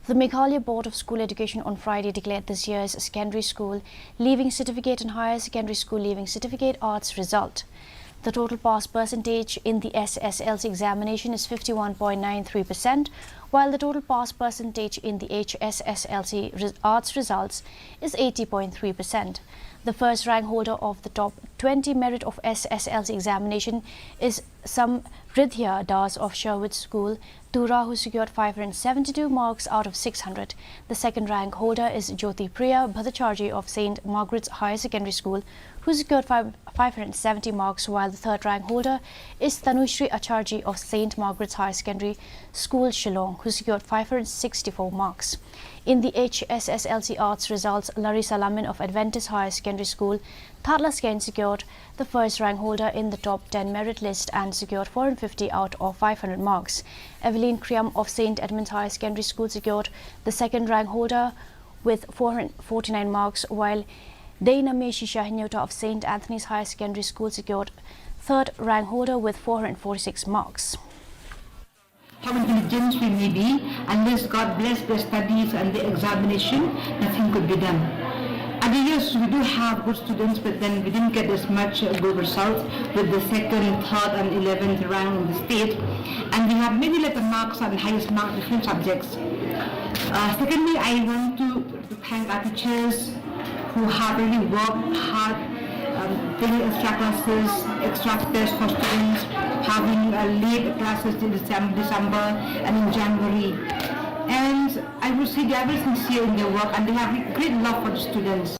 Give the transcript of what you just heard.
The Meghalaya Board of School Education on Friday declared this year's secondary school leaving certificate and higher secondary school leaving certificate arts result. The total pass percentage in the Sslc examination is 51.93%, while the total pass percentage in the Hsslc arts results is 80.3%. The first rank holder of the top 20 merit of Sslc examination is Samridhya Das of Sherwood School, Tura, who secured 572 marks out of 600. The second rank holder is Jyoti Priya Bhattacharjee of St. Margaret's Higher Secondary School, who secured 570 marks, while the third rank holder is Tanushri Acharjee of St. Margaret's Higher Secondary School, Shillong, who secured 564 marks. In the Hsslc arts results, Larissa Lamin of Adventist Higher Secondary School, Thadlaskein secured the first rank holder in the top 10 merit list and secured 450 out of 500 marks. Evelyn Kriam of St. Edmund's Higher Secondary School secured the second rank holder with 449 marks, while Dana Meshi Shahinyota of St. Anthony's Higher Secondary School secured third rank holder with 446 marks. How intelligent we may be, unless God blessed their studies and the examination, nothing could be done. Other years we do have good students, but then we didn't get as much good results with the second, third and 11th rank in the state, and we have many letter marks and highest mark in different subjects. Secondly, I want to thank our teachers who have really worked hard, taking extra classes, extra tests for students, having late classes in December and in January. And I would say they are very sincere in their work and they have great love for the students.